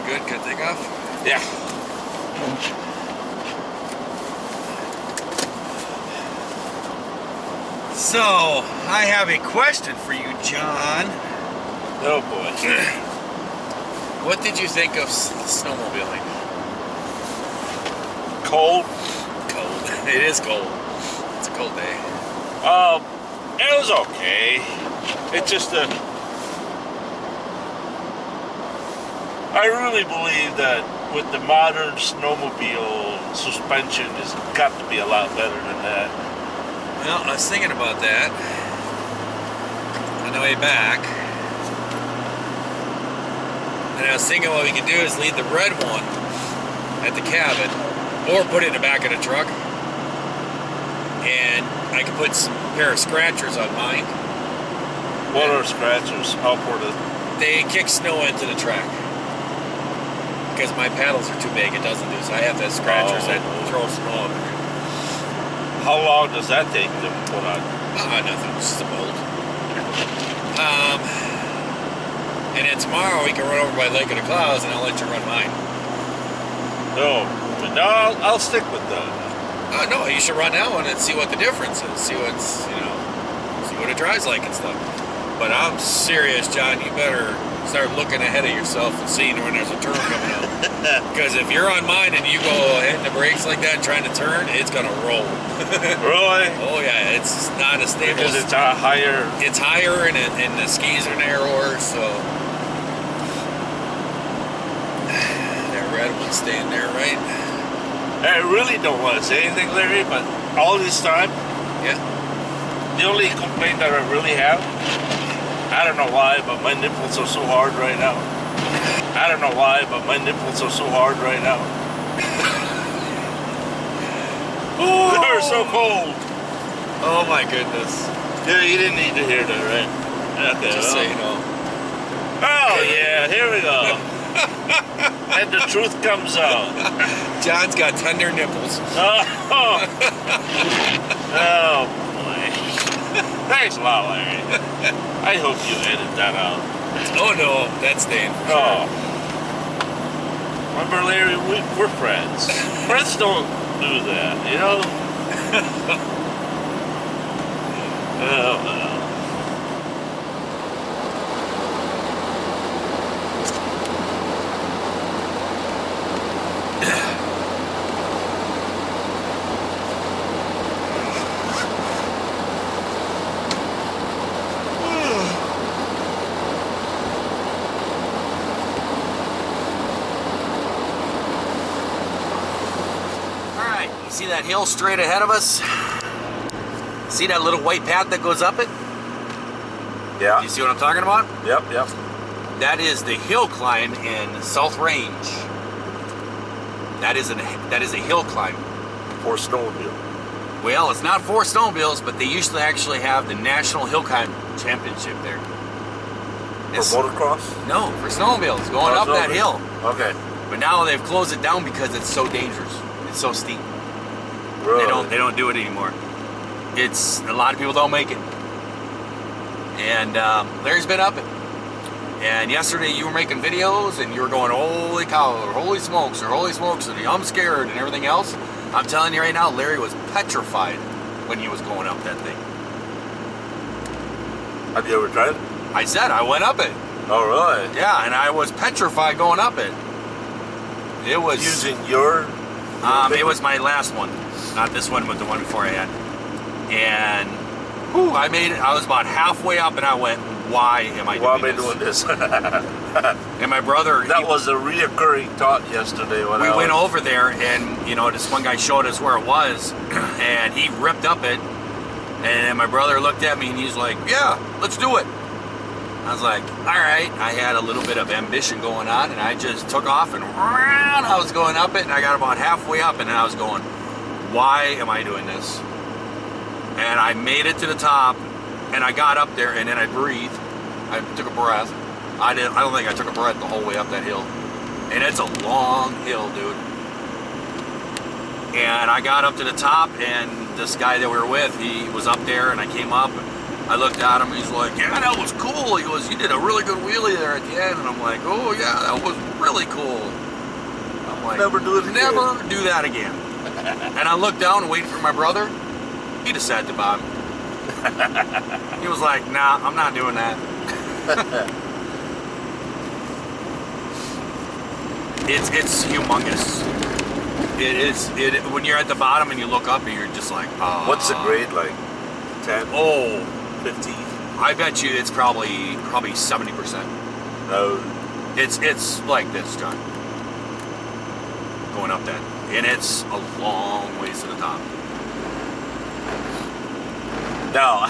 good? Good take off? Yeah. So, I have a question for you, John. Oh boy. What did you think of snowmobiling? Cold. Cold. It is cold. It's a cold day. It was okay. It just I really believe that with the modern snowmobile, suspension has got to be a lot better than that. Well, I was thinking about that on the way back. And I was thinking what we could do is leave the red one at the cabin or put it in the back of the truck. And I could put some pair of scratchers on mine. What are scratchers? How important? They kick snow into the track. Because my paddles are too big, it doesn't do so. I have the scratchers that throw snow up there. How long does that take to put on? Nothing, just a bolt. And then tomorrow we can run over by Lake of the Clouds and I'll let you run mine. No, I'll stick with that. Oh no, you should run that one and see what the difference is. See what's, see what it drives like and stuff. But I'm serious, John, you better start looking ahead of yourself and seeing when there's a turn coming up. Because if you're on mine and you go hitting the brakes like that and trying to turn, it's gonna roll. Really? Oh yeah, it's not as stable. Because it's higher. It's higher and the skis are narrower, so that red one's staying there, right? I really don't want to say anything, Larry, but all this time, yeah. The only complaint that I really have, I don't know why, but my nipples are so hard right now. I don't know why, but my nipples are so hard right now. Oh. They're so cold. Oh my goodness. Yeah, you didn't need to hear that, right? Okay, Just so you know. Oh yeah, here we go. And the truth comes out. John's got tender nipples. Oh, oh boy. Thanks a lot, Larry. I hope you edit that out. Oh no, that's staying. Sure. Oh. Remember, Larry, we're friends. Friends don't do that, you know? Oh, well. See that hill straight ahead of us? See that little white path that goes up it? Yeah. You see what I'm talking about? Yep. That is the hill climb in South Range. That is a hill climb. For snowmobile. Well, it's not for snowmobiles, but they used to actually have the National Hill Climb Championship there. For motocross? No, for snowmobiles, going up that hill. Okay. But now they've closed it down because it's so dangerous. It's so steep. Really? They don't do it anymore. It's a lot of people don't make it. And Larry's been up it. And yesterday you were making videos and you were going, holy cow, or holy smokes, and I'm scared and everything else. I'm telling you right now, Larry was petrified when he was going up that thing. Have you ever tried it? I said I went up it. Oh, really? Yeah, and I was petrified going up it. It was using your it was my last one. Not this one, but the one before I had. And whew, I made it. I was about halfway up, and I went, "Why am I doing this?" And my brother. That was a reoccurring thought yesterday when we went over there, and this one guy showed us where it was, and he ripped up it. And my brother looked at me, and he's like, "Yeah, let's do it." I was like, "All right." I had a little bit of ambition going on, and I just took off, and I was going up it, and I got about halfway up, and I was going, why am I doing this? And I made it to the top, and I got up there, and then I breathed. I took a breath. I don't think I took a breath the whole way up that hill. And it's a long hill, dude. And I got up to the top, and this guy that we were with, he was up there, and I came up, I looked at him, he's like, yeah, that was cool. He goes, you did a really good wheelie there at the end. And I'm like, oh yeah, that was really cool. I'm like, Never do it again. Never do that again. And I looked down and waited for my brother. He decided to buy him. He was like, nah, I'm not doing that. It's humongous. It is. When you're at the bottom and you look up and you're just like, What's the grade like? 10? Oh, 15? I bet you it's probably 70%. No. It's like this, John. Going up that. And it's a long ways to the top. Now,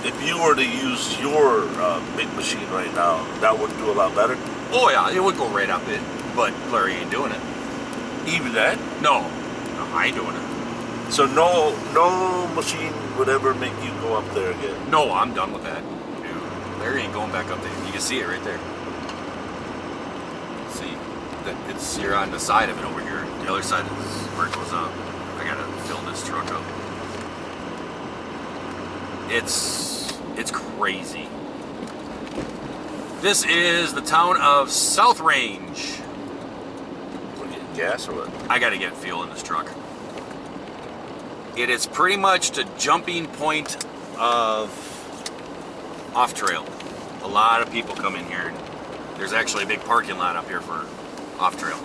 if you were to use your big machine right now, that would do a lot better? Oh yeah, it would go right up it. But Larry ain't doing it. Even that? No, I ain't doing it. So no machine would ever make you go up there again? No, I'm done with that. Dude, Larry ain't going back up there. You can see it right there. See, you're on the side of it over here. The other side is where it goes up. I gotta fill this truck up. It's crazy. This is the town of South Range. We're getting gas or what? I gotta get fuel in this truck. It is pretty much the jumping point of off-trail. A lot of people come in here. There's actually a big parking lot up here for off-trail.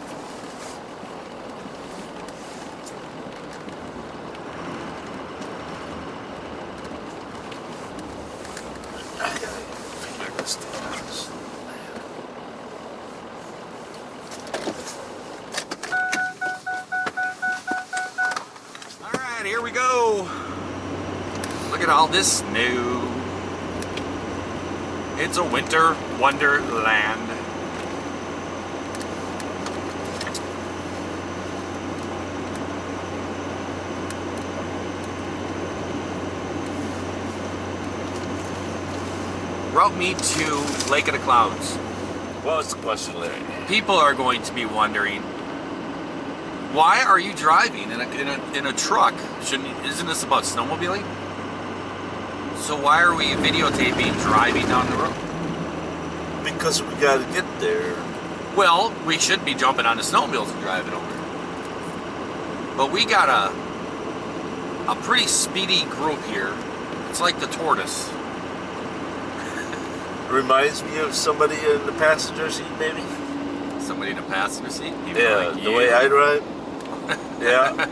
I gotta figure this thing out. Alright, here we go. Look at all this snow. It's a winter wonderland. Route me to Lake of the Clouds. What was the question, Larry? People are going to be wondering, why are you driving in a truck? Isn't this about snowmobiling? So why are we videotaping driving down the road? Because we gotta get there. Well, we should be jumping on the snowmobiles and driving over. But we got a pretty speedy group here. It's like the tortoise. Reminds me of somebody in the passenger seat, maybe? Somebody in the passenger seat? Maybe Yeah, like the you. way I drive. Yeah.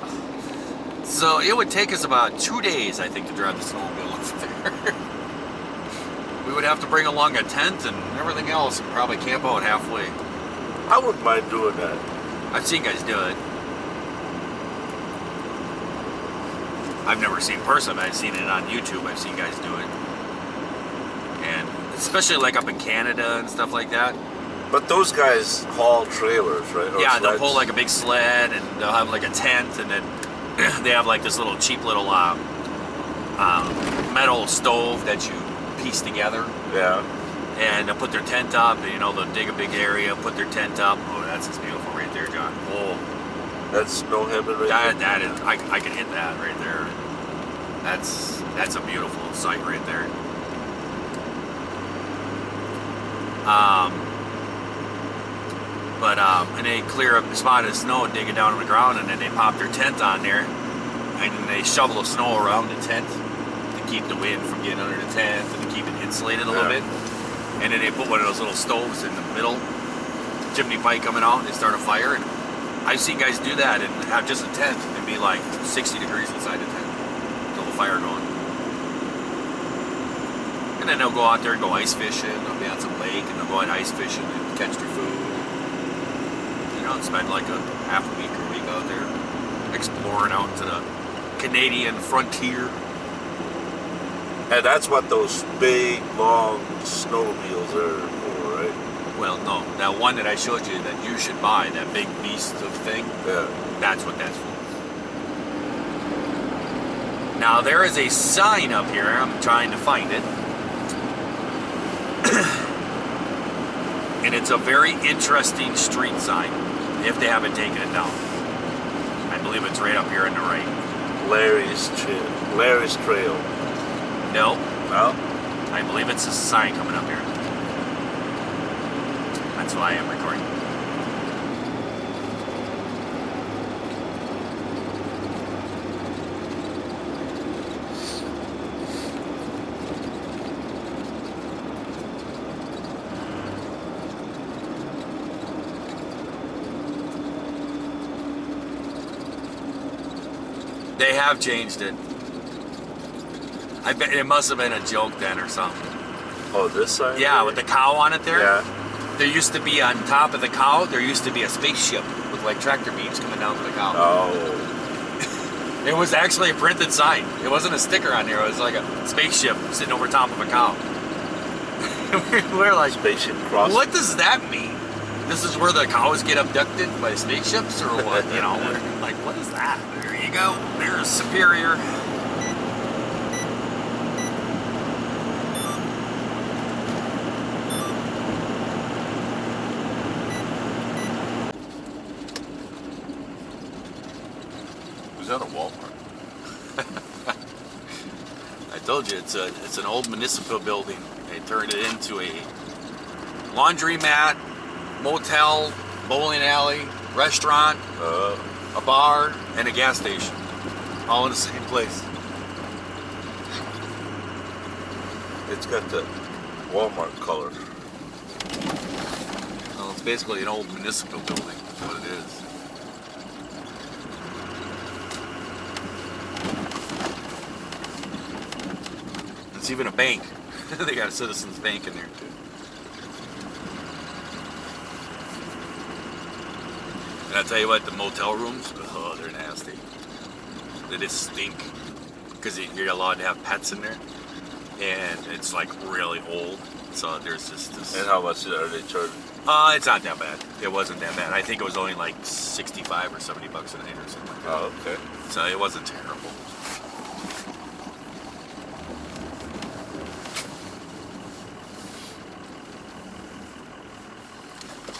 So it would take us about 2 days, I think, to drive the snowmobile over there. We would have to bring along a tent and everything else and probably camp out halfway. I wouldn't mind doing that. I've seen guys do it. I've never seen in person, but I've seen it on YouTube. I've seen guys do it. And especially like up in Canada and stuff like that. But those guys haul trailers, right? Or Yeah, they'll sleds. pull like a big sled and they'll have like a tent, and then they have like this little cheap little metal stove that you piece together. Yeah. And they'll put their tent up, and, you know, they'll dig a big area, put their tent up. Oh, that's just beautiful right there, John. Oh, That's snow heaven right there. that is, I can hit that right there. That's a beautiful sight right there. And they clear up a spot of snow and dig it down on the ground, and then they pop their tent on there, and then they shovel the snow around the tent to keep the wind from getting under the tent and to keep it insulated a little bit. And then they put one of those little stoves in the middle, chimney pipe coming out, and they start a fire. And I've seen guys do that and have just a tent and be like 60 degrees inside the tent until the fire going. And then they'll go out there and go ice fishing. They'll be on some lake and they'll go out ice fishing and catch their food. You know, and spend like a half a week or a week out there exploring out into the Canadian frontier. And that's what those big, long snowmobiles are for, right? Well, no, that one that I showed you that you should buy, that big beast of thing, Yeah. that's what that's for. Now, there is a sign up here. I'm trying to find it. And it's a very interesting street sign, if they haven't taken it down. I believe it's right up here on the right. Larry's Trail. No, No? I believe it's a sign coming up here. That's why I'm recording. They have changed it. I bet it must have been a joke then or something. Oh, this side? Yeah, with the cow on it there. Yeah. There used to be on top of the cow, there used to be a spaceship with like tractor beams coming down to the cow. Oh. It was actually a printed sign. It wasn't a sticker on there. It was like a spaceship sitting over top of a cow. We're like, Spaceship cross. what does that mean? This is where the cows get abducted by spaceships or what? You know, we're like, what is that? There you go. There's Superior. Was that a Walmart? I told you it's an old municipal building. They turned it into a laundromat, motel, bowling alley, restaurant, a bar, and a gas station, all in the same place. It's got the Walmart color. Well, it's basically an old municipal building. That's what it is. It's even a bank. They got a Citizens Bank in there too. And I tell you what, the motel rooms, oh, they're nasty. They just stink because you're allowed to have pets in there, and it's like really old. So there's just this. And how much are they charging? It's not that bad. It wasn't that bad. I think it was only like 65 or 70 bucks a night or something like that. Oh, okay. So it wasn't terrible.